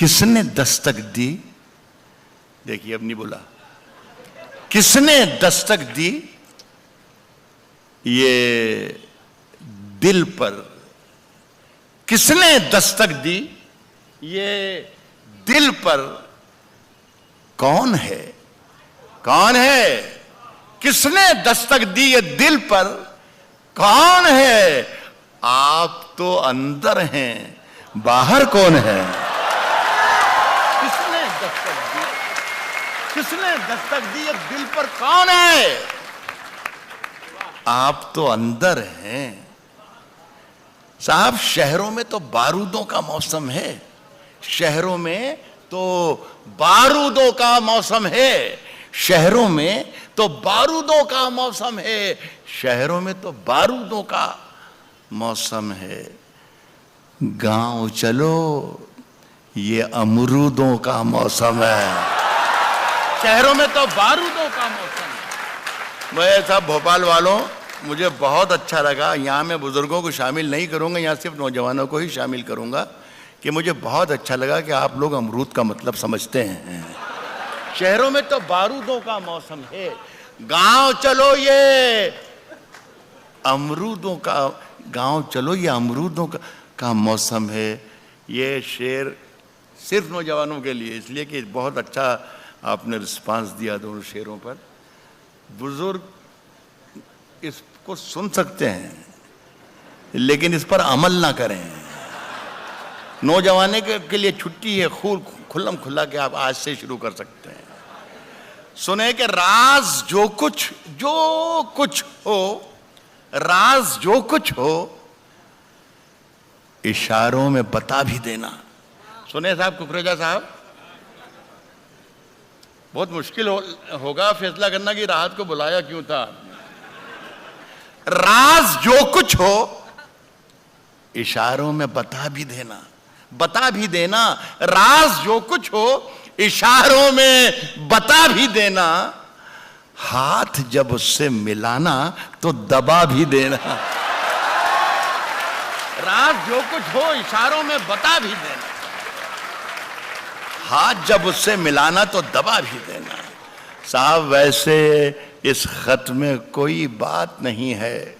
کس نے دستک دی؟ دیکھیے اب نہیں بولا. کس نے دستک دی؟ یہ دل پر. کس نے دستک دی؟ یہ دل پر. کون ہے؟ کون ہے؟ کس نے دستک دی یہ دل پر؟ کون ہے؟ آپ تو اندر ہیں، باہر کون ہے؟ کس نے دستک دی؟ کس نے دستک دی یہ دل پر؟ کون ہے؟ آپ تو اندر ہیں. صاحب شہروں میں تو بارودوں کا موسم ہے. شہروں میں تو بارودوں کا موسم ہے. شہروں میں تو بارودوں کا موسم ہے. شہروں میں تو بارودوں کا موسم ہے. گاؤں چلو یہ امرودوں کا موسم ہے. شہروں میں تو بارودوں کا موسم ہے. میں صاحب بھوپال والوں مجھے بہت اچھا لگا. یہاں میں بزرگوں کو شامل نہیں کروں گا, یہاں صرف نوجوانوں کو ہی شامل کروں گا کہ مجھے بہت اچھا لگا کہ آپ لوگ امرود کا مطلب سمجھتے ہیں. شہروں میں تو بارودوں کا موسم ہے. گاؤں چلو یہ امرودوں کا گاؤں چلو یہ امرودوں کا موسم ہے. یہ شعر صرف نوجوانوں کے لیے, اس لیے کہ بہت اچھا آپ نے رسپانس دیا دونوں شعروں پر. بزرگ اس کو سن سکتے ہیں لیکن اس پر عمل نہ کریں. نوجوانے کے لیے چھٹی ہے, کھلم کھلا کہ آپ آج سے شروع کر سکتے ہیں. سنیں کہ راز جو کچھ ہو, راز جو کچھ ہو اشاروں میں بتا بھی دینا. سنیں صاحب ککریجا صاحب, بہت مشکل ہوگا فیصلہ کرنا کہ راحت کو بلایا کیوں تھا. راز جو کچھ ہو اشاروں میں بتا بھی دینا. بتا بھی دینا. راز جو کچھ ہو اشاروں میں بتا بھی دینا. ہاتھ جب اس سے ملانا تو دبا بھی دینا. راز جو کچھ ہو اشاروں میں بتا بھی دینا. ہاتھ جب اس سے ملانا تو دبا بھی دینا. صاحب ویسے اس خط میں کوئی بات نہیں ہے,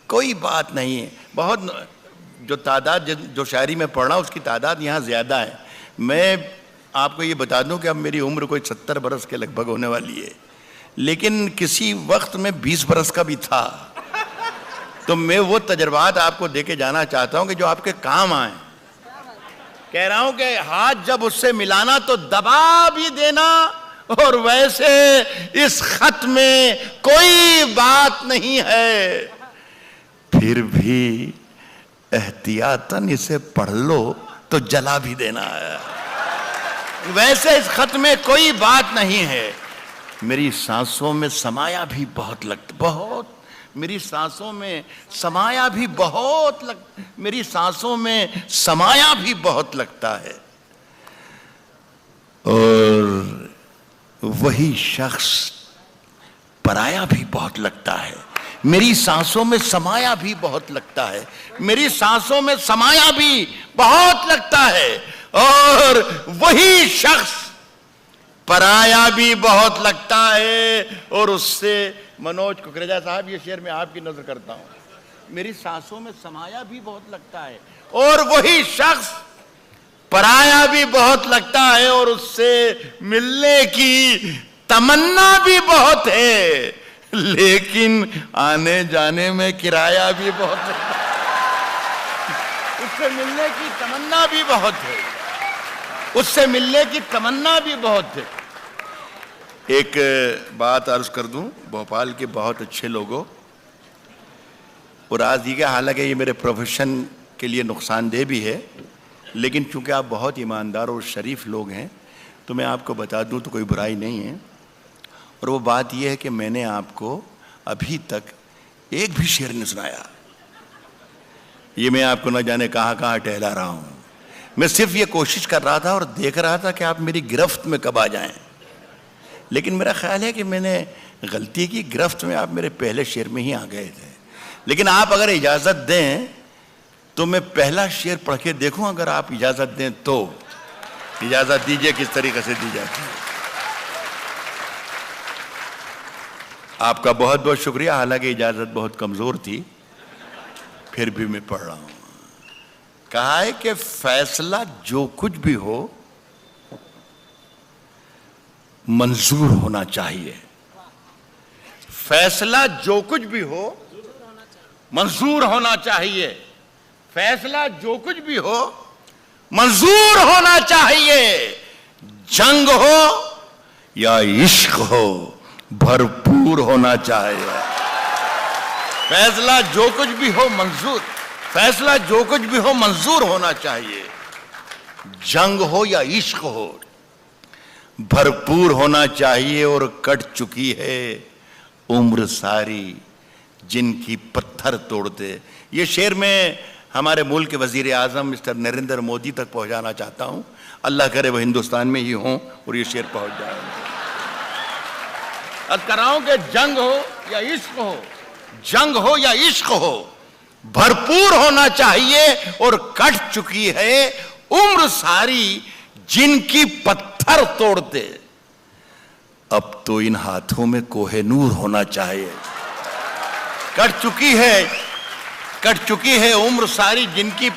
کوئی بات نہیں ہے. بہت جو تعداد جو شاعری میں پڑھ رہا ہوں اس کی تعداد یہاں زیادہ ہے. میں آپ کو یہ بتا دوں کہ اب میری عمر کوئی 70 برس کے لگ بھگ ہونے والی ہے, لیکن کسی وقت میں 20 برس کا بھی تھا. تو میں وہ تجربات آپ کو دے کے جانا چاہتا ہوں کہ جو آپ کے کام آئیں. کہہ رہا ہوں کہ ہاتھ جب اس سے ملانا تو دبا بھی دینا. اور ویسے اس خط میں کوئی بات نہیں ہے, پھر بھی احتیاطاً اسے پڑھ لو تو جلا بھی دینا ہے. ویسے اس خط میں کوئی بات نہیں ہے. میری سانسوں میں سمایا بھی بہت میری سانسوں میں سمایا بھی میری سانسوں میں سمایا بھی بہت لگتا ہے. اور وہی شخص پرایا بھی بہت لگتا ہے. میری سانسوں میں سمایا بھی بہت لگتا ہے. میری سانسوں میں سمایا بھی بہت لگتا ہے. اور وہی شخص پرایا بھی بہت لگتا ہے. اور اس سے منوج ککریجا صاحب یہ شعر میں آپ کی نظر کرتا ہوں. میری سانسوں میں سمایا بھی بہت لگتا ہے اور وہی شخص پرایا بھی بہت لگتا ہے. اور اس سے ملنے کی تمنا بھی بہت ہے, لیکن آنے جانے میں کرایہ بھی بہت ہے. اس سے ملنے کی تمنا بھی بہت ہے. اس سے ملنے کی تمنا بھی بہت ہے. ایک بات عرض کر دوں بھوپال کے بہت اچھے لوگوں, اور آج یہ حالانکہ یہ میرے پروفیشن کے لیے نقصان دہ بھی ہے, لیکن چونکہ آپ بہت ایماندار اور شریف لوگ ہیں تو میں آپ کو بتا دوں تو کوئی برائی نہیں ہے. اور وہ بات یہ ہے کہ میں نے آپ کو ابھی تک ایک بھی شعر نہیں سنایا. یہ میں آپ کو نہ جانے کہاں کہاں ٹہلا رہا ہوں. میں صرف یہ کوشش کر رہا تھا اور دیکھ رہا تھا کہ آپ میری گرفت میں کب آ جائیں. لیکن میرا خیال ہے کہ میں نے غلطی کی, گرفت میں آپ میرے پہلے شعر میں ہی آ گئے تھے. لیکن آپ اگر اجازت دیں تو میں پہلا شعر پڑھ کے دیکھوں, اگر آپ اجازت دیں تو. اجازت دیجئے کس طریقے سے دی جاتی ہے. آپ کا بہت بہت شکریہ. حالانکہ اجازت بہت کمزور تھی پھر بھی میں پڑھ رہا ہوں. کہا ہے کہ فیصلہ جو کچھ بھی ہو منظور ہونا چاہیے. فیصلہ جو کچھ بھی ہو منظور ہونا چاہیے. فیصلہ جو کچھ بھی ہو منظور ہونا چاہیے. جنگ ہو یا عشق ہو بھرپور ہونا چاہیے. فیصلہ جو کچھ بھی ہو منظور، فیصلہ جو کچھ بھی ہو منظور ہونا چاہیے. جنگ ہو یا عشق ہو بھرپور ہونا چاہیے. اور کٹ چکی ہے عمر ساری جن کی پتھر توڑتے. یہ شعر میں ہمارے ملک کے وزیر اعظم مسٹر نریندر مودی تک پہنچانا چاہتا ہوں. اللہ کرے وہ ہندوستان میں ہی ہوں اور یہ شعر پہنچ جائے. عرض کر رہا ہوں کہ جنگ ہو یا عشق ہو، جنگ ہو یا عشق ہو بھرپور ہونا چاہیے. اور کٹ چکی ہے عمر ساری جن کی پتھر توڑتے. اب تو ان ہاتھوں میں کوہ نور ہونا چاہیے. کٹ چکی ہے عمر ساری جن کی،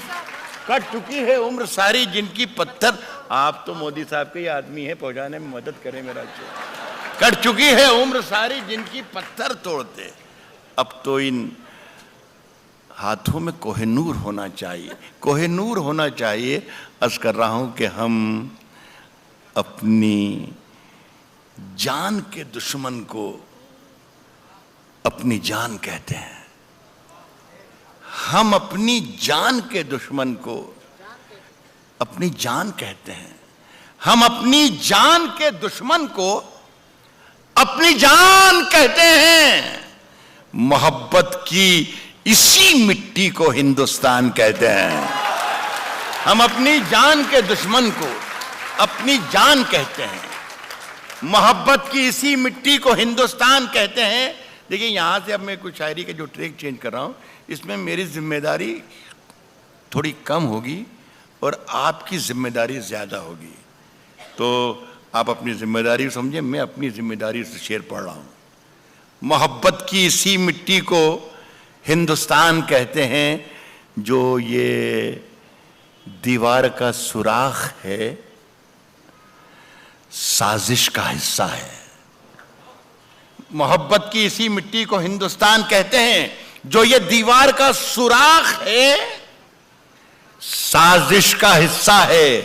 کٹ چکی ہے عمر ساری جن کی پتھر. آپ تو مودی صاحب کے یہ آدمی ہیں، پہنچانے میں مدد کریں میرا. کٹ چکی ہے عمر ساری جن کی پتھر توڑتے. اب تو ان ہاتھوں میں کوہ نور ہونا چاہیے. کوہ نور ہونا چاہیے. عرض کر رہا ہوں کہ ہم اپنی جان کے دشمن کو اپنی جان کہتے ہیں. ہم اپنی جان کے دشمن کو اپنی جان کہتے ہیں. ہم اپنی جان کے دشمن کو اپنی جان کہتے ہیں. محبت کی اسی مٹی کو ہندوستان کہتے ہیں. ہم اپنی جان کے دشمن کو اپنی جان کہتے ہیں. محبت کی اسی مٹی کو ہندوستان کہتے ہیں. دیکھیں یہاں سے اب میں کچھ شاعری کے جو ٹریک چینج کر رہا ہوں اس میں میری ذمہ داری تھوڑی کم ہوگی اور آپ کی ذمہ داری زیادہ ہوگی. تو آپ اپنی ذمہ داری سمجھیں، میں اپنی ذمہ داری سے شعر پڑھ رہا ہوں. محبت کی اسی مٹی کو ہندوستان کہتے ہیں. جو یہ دیوار کا سوراخ ہے سازش کا حصہ ہے. محبت کی اسی مٹی کو ہندوستان کہتے ہیں. جو یہ دیوار کا سوراخ ہے سازش کا حصہ ہے.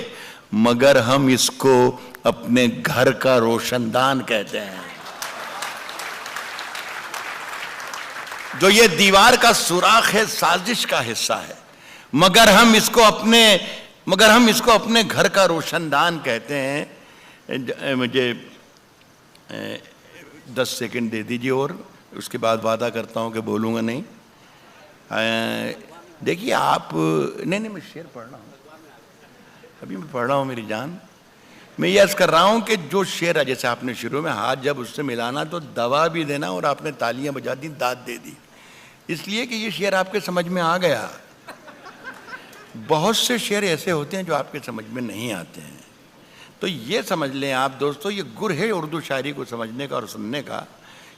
مگر ہم اس کو اپنے گھر کا روشن دان کہتے ہیں. جو یہ دیوار کا سوراخ ہے سازش کا حصہ ہے مگر ہم اس کو اپنے گھر کا روشن دان کہتے ہیں. مجھے 10 سیکنڈ دے دیجیے اور اس کے بعد وعدہ کرتا ہوں کہ بولوں گا نہیں. دیکھیے آپ نہیں میں شعر پڑھ رہا ہوں، ابھی میں پڑھ رہا ہوں میری جان. میں یہ عرض کر رہا ہوں کہ جو شعر ہے جیسے آپ نے شروع میں ہاتھ جب اس سے ملانا تو دوا بھی دینا اور آپ نے تالیاں بجا دی، داد دے دی، اس لیے کہ یہ شعر آپ کے سمجھ میں آ گیا. بہت سے شعر ایسے ہوتے ہیں جو آپ کے سمجھ میں نہیں آتے ہیں. تو یہ سمجھ لیں آپ دوستو، یہ گر ہے اردو شاعری کو سمجھنے کا اور سننے کا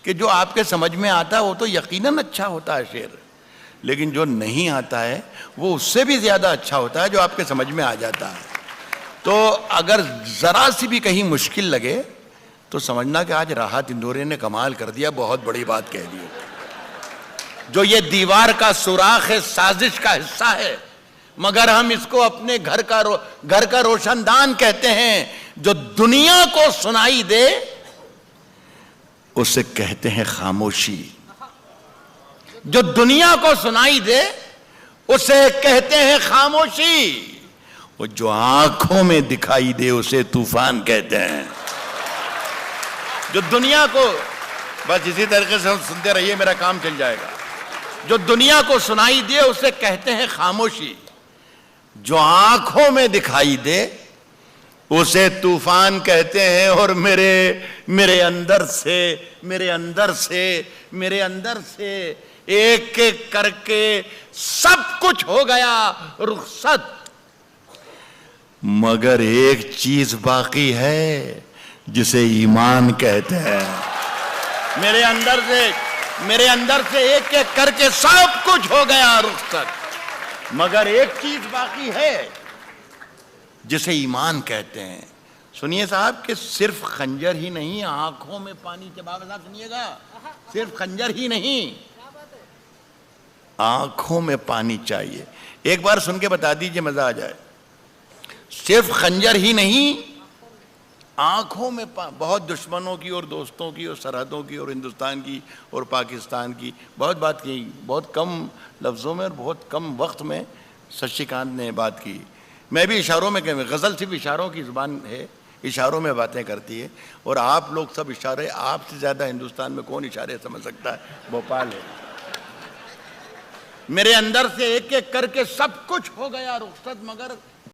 کہ جو آپ کے سمجھ میں آتا ہے وہ تو یقیناً اچھا ہوتا ہے شعر، لیکن جو نہیں آتا ہے وہ اس سے بھی زیادہ اچھا ہوتا ہے جو آپ کے سمجھ میں آ جاتا ہے. تو اگر ذرا سی بھی کہیں مشکل لگے تو سمجھنا کہ آج راحت اندورے نے کمال کر دیا، بہت بڑی بات کہہ دی. جو یہ دیوار کا سوراخ ہے سازش کا حصہ ہے مگر ہم اس کو اپنے گھر کا روشن دان کہتے ہیں. جو دنیا کو سنائی دے اسے کہتے ہیں خاموشی. جو دنیا کو سنائی دے اسے کہتے ہیں خاموشی. اور جو آنکھوں میں دکھائی دے اسے طوفان کہتے ہیں. جو دنیا کو، بس اسی طریقے سے سنتے رہیے میرا کام چل جائے گا. جو دنیا کو سنائی دے اسے کہتے ہیں خاموشی. جو آنکھوں میں دکھائی دے اسے طوفان کہتے ہیں. اور میرے اندر سے ایک ایک کر کے سب کچھ ہو گیا رخصت. مگر ایک چیز باقی ہے جسے ایمان کہتے ہیں. میرے اندر سے ایک ایک کر کے سب کچھ ہو گیا رخصت، مگر ایک چیز باقی ہے جسے ایمان کہتے ہیں. سنیے صاحب کہ صرف خنجر ہی نہیں، آنکھوں میں پانی چبا کے سنیے گا، صرف خنجر ہی نہیں، آنکھوں میں پانی چاہیے. ایک بار سن کے بتا دیجئے مزہ آ جائے. صرف خنجر ہی نہیں، آنکھوں میں بہت دشمنوں کی اور دوستوں کی اور سرحدوں کی اور ہندوستان کی اور پاکستان کی بہت بات کی، بہت کم لفظوں میں اور بہت کم وقت میں ششی کانت نے بات کی. میں بھی اشاروں میں کہوں، غزل صرف اشاروں کی زبان ہے، اشاروں میں باتیں کرتی ہے، اور آپ لوگ سب اشارے، آپ سے زیادہ ہندوستان میں کون اشارے سمجھ سکتا ہے؟ بھوپال ہے. میرے اندر سے ایک ایک کر کے سب کچھ ہو گیا رخصت، مگر